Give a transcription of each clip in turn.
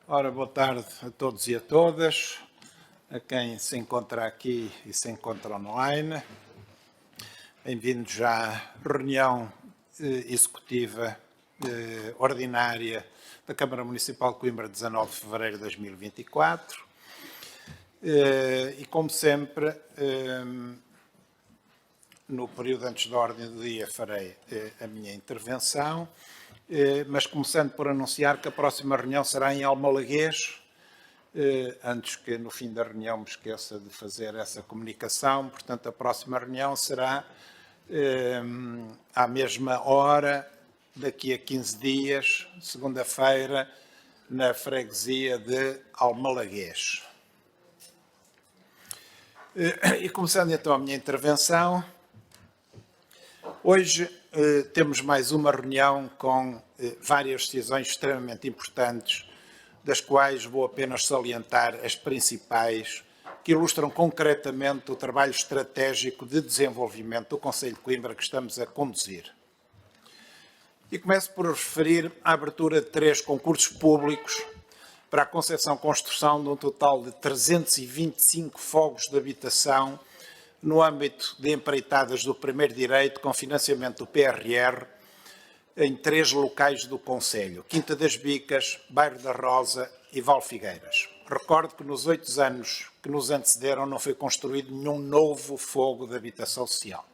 Ora, boa tarde a todos e a todas, a quem se encontra aqui e se encontra online. Bem-vindos à reunião executiva ordinária da Câmara Municipal de Coimbra, 19 de fevereiro de 2024. E, como sempre, no período antes da ordem do dia farei a minha intervenção, mas começando por anunciar que a próxima reunião será em Almalaguês, antes que no fim da reunião me esqueça de fazer essa comunicação. Portanto, a próxima reunião será à mesma hora, daqui a 15 dias, segunda-feira, na freguesia de Almalaguês. E começando então a minha intervenção, hoje temos mais uma reunião com várias decisões extremamente importantes, das quais vou apenas salientar as principais, que ilustram concretamente o trabalho estratégico de desenvolvimento do Concelho de Coimbra que estamos a conduzir. E começo por referir a abertura de 3 concursos públicos para a concepção-construção de um total de 325 fogos de habitação no âmbito de empreitadas do primeiro direito com financiamento do PRR em 3 locais do Concelho: Quinta das Bicas, Bairro da Rosa e Valfigueiras. Recordo que nos 8 anos que nos antecederam não foi construído nenhum novo fogo de habitação social.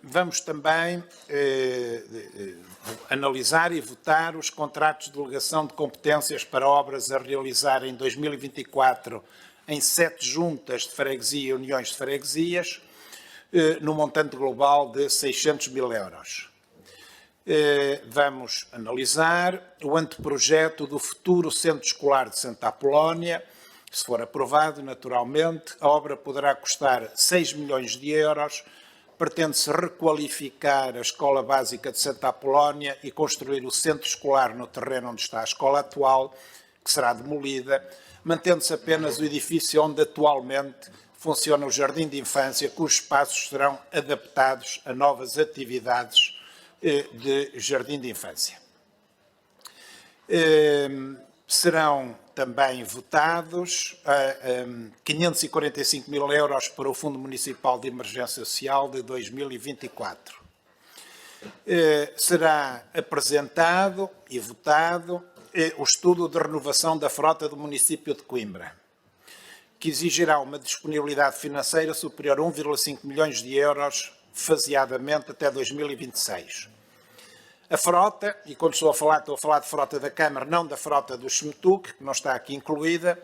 Vamos também analisar e votar os contratos de delegação de competências para obras a realizar em 2024 em 7 juntas de freguesia e uniões de freguesias, no montante global de 600 mil euros. Vamos analisar o anteprojeto do futuro Centro Escolar de Santa Apolónia. Se for aprovado, naturalmente, a obra poderá custar 6 milhões de euros. Pretende-se requalificar a Escola Básica de Santa Apolónia e construir o centro escolar no terreno onde está a escola atual, que será demolida, mantendo-se apenas o edifício onde atualmente funciona o Jardim de Infância, cujos espaços serão adaptados a novas atividades de Jardim de Infância. Serão também votados 545 mil euros para o Fundo Municipal de Emergência Social de 2024. Será apresentado e votado o estudo de renovação da frota do município de Coimbra, que exigirá uma disponibilidade financeira superior a 1,5 milhões de euros faseadamente até 2026. A frota, e quando estou a falar de frota da Câmara, não da frota do SMTUC, que não está aqui incluída,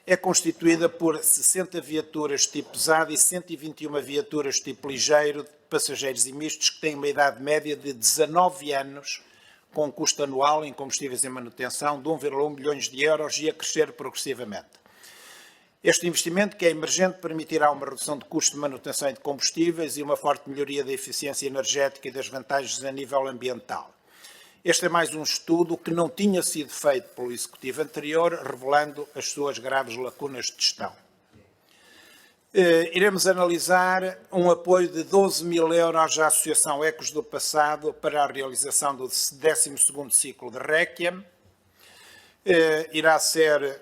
é constituída por 60 viaturas tipo pesado e 121 viaturas tipo ligeiro, de passageiros e mistos, que têm uma idade média de 19 anos, com um custo anual em combustíveis e manutenção de 1,1 milhões de euros e a crescer progressivamente. Este investimento, que é emergente, permitirá uma redução de custo de manutenção e de combustíveis e uma forte melhoria da eficiência energética e das vantagens a nível ambiental. Este é mais um estudo que não tinha sido feito pelo Executivo anterior, revelando as suas graves lacunas de gestão. Iremos analisar um apoio de 12 mil euros à Associação Ecos do Passado para a realização do 12º ciclo de Réquiem. Irá ser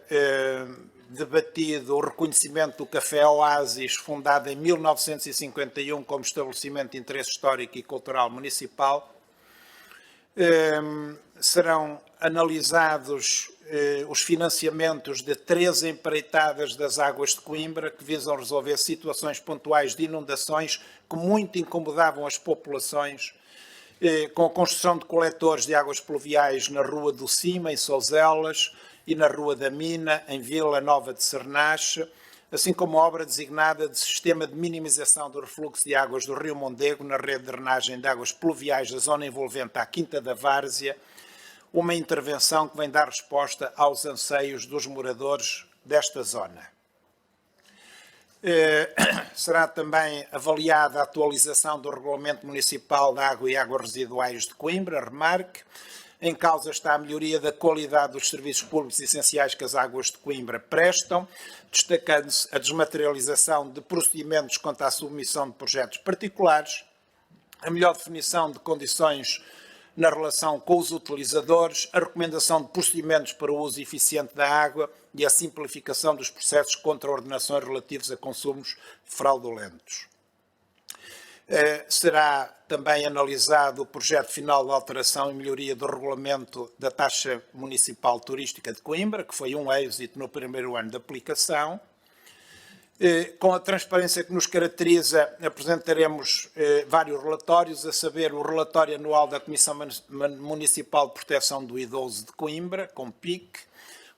debatido o reconhecimento do Café Oásis, fundado em 1951 como estabelecimento de interesse histórico e cultural municipal. Serão analisados os financiamentos de 3 empreitadas das águas de Coimbra, que visam resolver situações pontuais de inundações que muito incomodavam as populações, com a construção de coletores de águas pluviais na Rua do Cima, em Souselas, e na Rua da Mina, em Vila Nova de Cernache, assim como a obra designada de Sistema de Minimização do Refluxo de Águas do Rio Mondego na rede de drenagem de águas pluviais da zona envolvente à Quinta da Várzea, uma intervenção que vem dar resposta aos anseios dos moradores desta zona. Será também avaliada a atualização do Regulamento Municipal de Água e Águas Residuais de Coimbra, REMARC. Em causa está a melhoria da qualidade dos serviços públicos essenciais que as águas de Coimbra prestam, destacando-se a desmaterialização de procedimentos quanto à submissão de projetos particulares, a melhor definição de condições na relação com os utilizadores, a recomendação de procedimentos para o uso eficiente da água e a simplificação dos processos contra ordenações relativos a consumos fraudulentos. Será também analisado o projeto final de alteração e melhoria do regulamento da taxa municipal turística de Coimbra, que foi um êxito no primeiro ano de aplicação. Com a transparência que nos caracteriza, apresentaremos vários relatórios, a saber o relatório anual da Comissão Municipal de Proteção do Idoso de Coimbra, com PIC,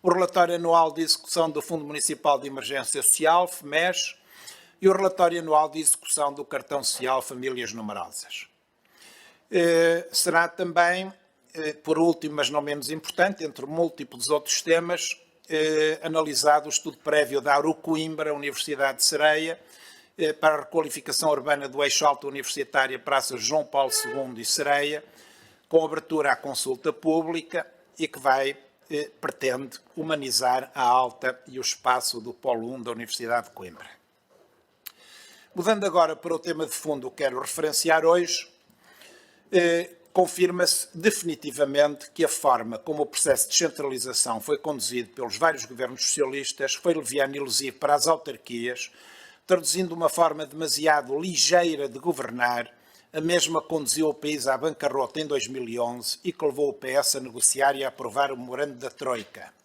o relatório anual de execução do Fundo Municipal de Emergência Social, FMES, e o relatório anual de execução do Cartão Social Famílias Numerosas. Será também, por último, mas não menos importante, entre múltiplos outros temas, analisado o estudo prévio da ARU Coimbra, Universidade de Sereia, para a requalificação urbana do eixo alto universitária Praça João Paulo II e Sereia, com abertura à consulta pública e que pretende humanizar a alta e o espaço do Polo 1 da Universidade de Coimbra. Mudando agora para o tema de fundo que quero referenciar hoje, confirma-se definitivamente que a forma como o processo de descentralização foi conduzido pelos vários governos socialistas foi leviano e lesivo para as autarquias, traduzindo uma forma demasiado ligeira de governar, a mesma conduziu o país à bancarrota em 2011 e que levou o PS a negociar e a aprovar o memorando da Troika.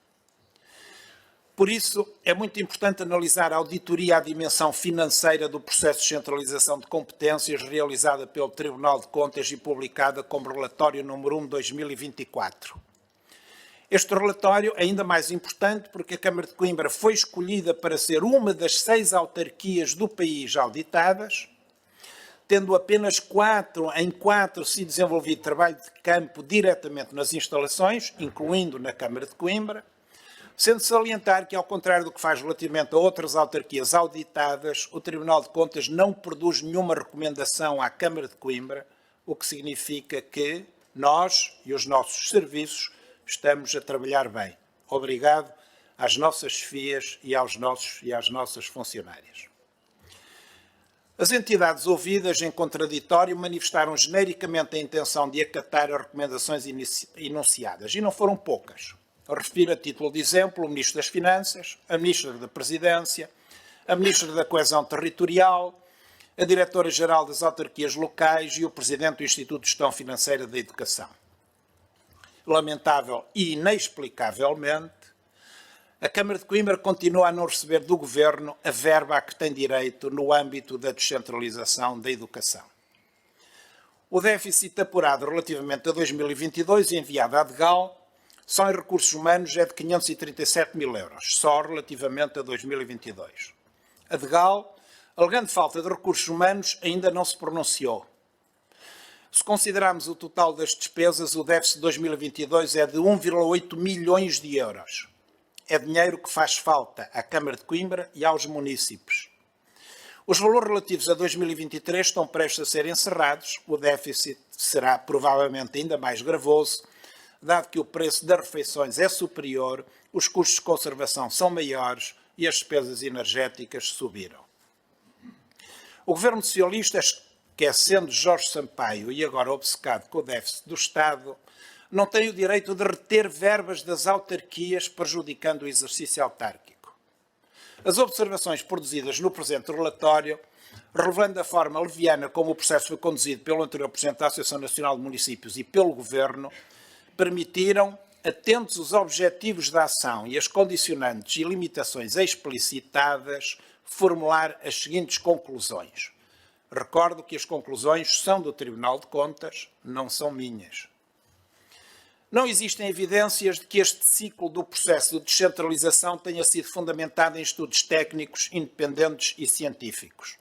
Por isso, é muito importante analisar a auditoria à dimensão financeira do processo de descentralização de competências realizada pelo Tribunal de Contas e publicada como relatório número 1 de 2024. Este relatório é ainda mais importante porque a Câmara de Coimbra foi escolhida para ser uma das 6 autarquias do país auditadas, tendo apenas em 4 se desenvolvido trabalho de campo diretamente nas instalações, incluindo na Câmara de Coimbra, sendo salientar que, ao contrário do que faz relativamente a outras autarquias auditadas, o Tribunal de Contas não produz nenhuma recomendação à Câmara de Coimbra, o que significa que nós e os nossos serviços estamos a trabalhar bem. Obrigado às nossas chefias e às nossas funcionárias. As entidades ouvidas em contraditório manifestaram genericamente a intenção de acatar as recomendações enunciadas, e não foram poucas. Refiro a título de exemplo o Ministro das Finanças, a Ministra da Presidência, a Ministra da Coesão Territorial, a Diretora-Geral das Autarquias Locais e o Presidente do Instituto de Gestão Financeira da Educação. Lamentável e inexplicavelmente, a Câmara de Coimbra continua a não receber do Governo a verba a que tem direito no âmbito da descentralização da educação. O déficit apurado relativamente a 2022 enviado à DGAL só em recursos humanos é de 537 mil euros, só relativamente a 2022. A DGAL, alegando falta de recursos humanos, ainda não se pronunciou. Se considerarmos o total das despesas, o déficit de 2022 é de 1,8 milhões de euros. É dinheiro que faz falta à Câmara de Coimbra e aos municípios. Os valores relativos a 2023 estão prestes a ser encerrados. O déficit será provavelmente ainda mais gravoso, dado que o preço das refeições é superior, os custos de conservação são maiores e as despesas energéticas subiram. O Governo Socialista, esquecendo Jorge Sampaio e agora obcecado com o déficit do Estado, não tem o direito de reter verbas das autarquias, prejudicando o exercício autárquico. As observações produzidas no presente relatório, revelando a forma leviana como o processo foi conduzido pelo anterior Presidente da Associação Nacional de Municípios e pelo Governo, permitiram, atentos os objetivos da ação e as condicionantes e limitações explicitadas, formular as seguintes conclusões. Recordo que as conclusões são do Tribunal de Contas, não são minhas. Não existem evidências de que este ciclo do processo de descentralização tenha sido fundamentado em estudos técnicos, independentes e científicos.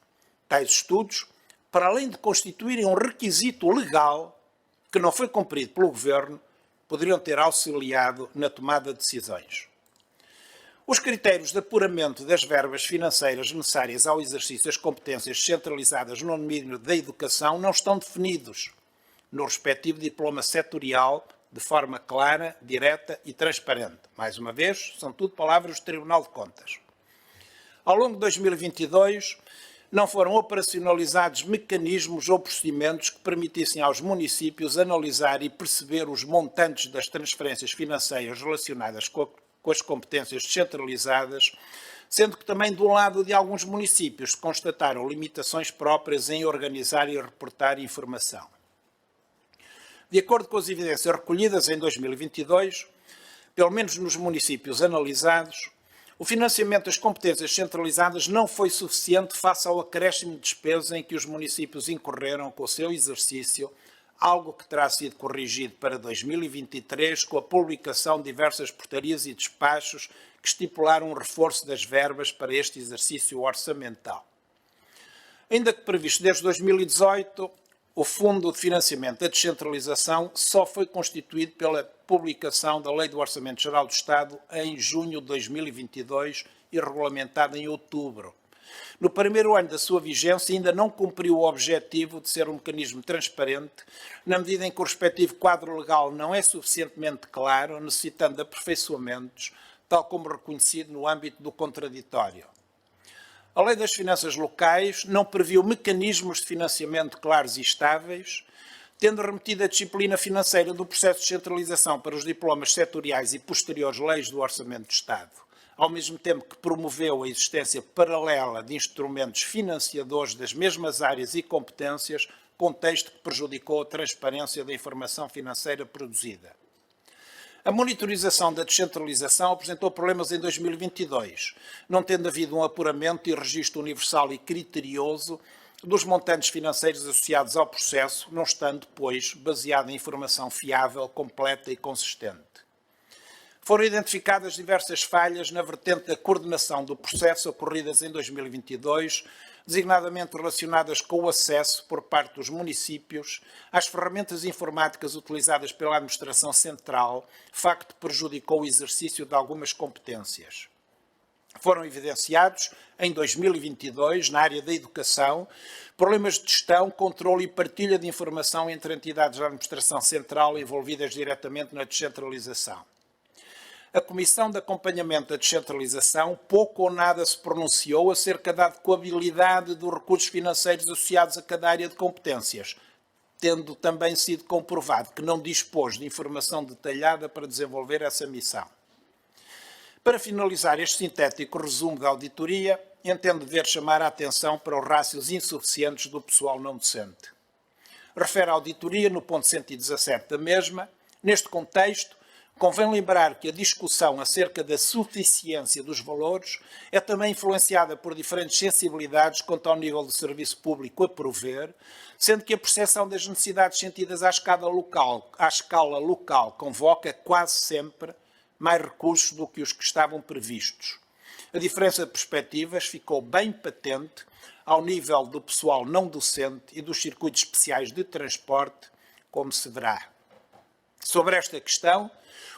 Tais estudos, para além de constituírem um requisito legal que não foi cumprido pelo Governo, poderiam ter auxiliado na tomada de decisões. Os critérios de apuramento das verbas financeiras necessárias ao exercício das competências descentralizadas no domínio da educação não estão definidos no respectivo diploma setorial de forma clara, direta e transparente. Mais uma vez, são tudo palavras do Tribunal de Contas. Ao longo de 2022, não foram operacionalizados mecanismos ou procedimentos que permitissem aos municípios analisar e perceber os montantes das transferências financeiras relacionadas com as competências descentralizadas, sendo que também do lado de alguns municípios se constataram limitações próprias em organizar e reportar informação. De acordo com as evidências recolhidas em 2022, pelo menos nos municípios analisados, o financiamento das competências centralizadas não foi suficiente face ao acréscimo de despesa em que os municípios incorreram com o seu exercício, algo que terá sido corrigido para 2023 com a publicação de diversas portarias e despachos que estipularam um reforço das verbas para este exercício orçamental. Ainda que previsto desde 2018, o Fundo de Financiamento da Descentralização só foi constituído pela publicação da Lei do Orçamento Geral do Estado em junho de 2022 e regulamentada em outubro. No primeiro ano da sua vigência, ainda não cumpriu o objetivo de ser um mecanismo transparente, na medida em que o respectivo quadro legal não é suficientemente claro, necessitando de aperfeiçoamentos, tal como reconhecido no âmbito do contraditório. A Lei das Finanças Locais não previu mecanismos de financiamento claros e estáveis, tendo remetido a disciplina financeira do processo de descentralização para os diplomas setoriais e posteriores leis do Orçamento do Estado, ao mesmo tempo que promoveu a existência paralela de instrumentos financiadores das mesmas áreas e competências, contexto que prejudicou a transparência da informação financeira produzida. A monitorização da descentralização apresentou problemas em 2022, não tendo havido um apuramento e registro universal e criterioso dos montantes financeiros associados ao processo, não estando, pois, baseado em informação fiável, completa e consistente. Foram identificadas diversas falhas na vertente da coordenação do processo ocorridas em 2022, designadamente relacionadas com o acesso, por parte dos municípios, às ferramentas informáticas utilizadas pela Administração Central, facto que prejudicou o exercício de algumas competências. Foram evidenciados, em 2022, na área da educação, problemas de gestão, controle e partilha de informação entre entidades da Administração Central envolvidas diretamente na descentralização. A Comissão de Acompanhamento da Descentralização pouco ou nada se pronunciou acerca da adequabilidade dos recursos financeiros associados a cada área de competências, tendo também sido comprovado que não dispôs de informação detalhada para desenvolver essa missão. Para finalizar este sintético resumo da auditoria, entendo dever chamar a atenção para os rácios insuficientes do pessoal não docente. Refere a auditoria no ponto 117 da mesma. Neste contexto, convém lembrar que a discussão acerca da suficiência dos valores é também influenciada por diferentes sensibilidades quanto ao nível do serviço público a prover, sendo que a percepção das necessidades sentidas à escala local convoca quase sempre mais recursos do que os que estavam previstos. A diferença de perspectivas ficou bem patente ao nível do pessoal não docente e dos circuitos especiais de transporte, como se verá. Sobre esta questão,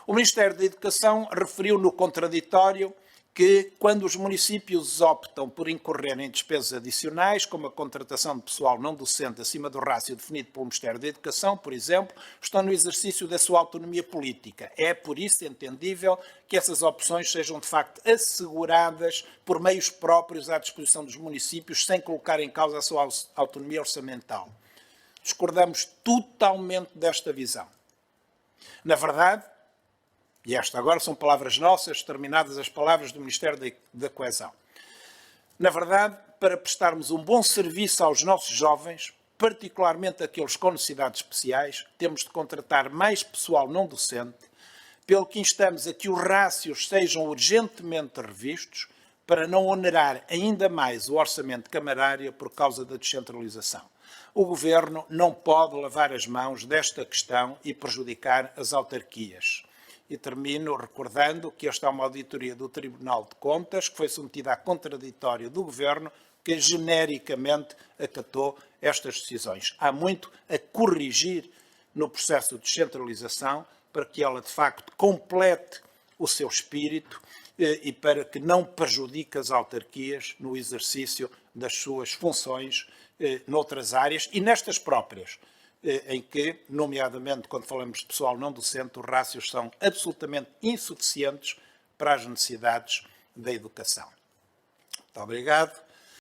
o Ministério da Educação referiu no contraditório que, quando os municípios optam por incorrer em despesas adicionais, como a contratação de pessoal não docente acima do rácio definido pelo Ministério da Educação, por exemplo, estão no exercício da sua autonomia política. É, por isso, entendível que essas opções sejam, de facto, asseguradas por meios próprios à disposição dos municípios, sem colocar em causa a sua autonomia orçamental. Discordamos totalmente desta visão. Na verdade, e esta agora são palavras nossas, terminadas as palavras do Ministério da Coesão. Na verdade, para prestarmos um bom serviço aos nossos jovens, particularmente aqueles com necessidades especiais, temos de contratar mais pessoal não docente, pelo que instamos a que os rácios sejam urgentemente revistos para não onerar ainda mais o orçamento camarário por causa da descentralização. O Governo não pode lavar as mãos desta questão e prejudicar as autarquias. E termino recordando que esta é uma auditoria do Tribunal de Contas, que foi submetida a contraditório do Governo, que genericamente acatou estas decisões. Há muito a corrigir no processo de descentralização para que ela, de facto, complete o seu espírito e para que não prejudique as autarquias no exercício das suas funções noutras áreas e nestas próprias, em que, nomeadamente, quando falamos de pessoal não docente, os rácios são absolutamente insuficientes para as necessidades da educação. Muito obrigado.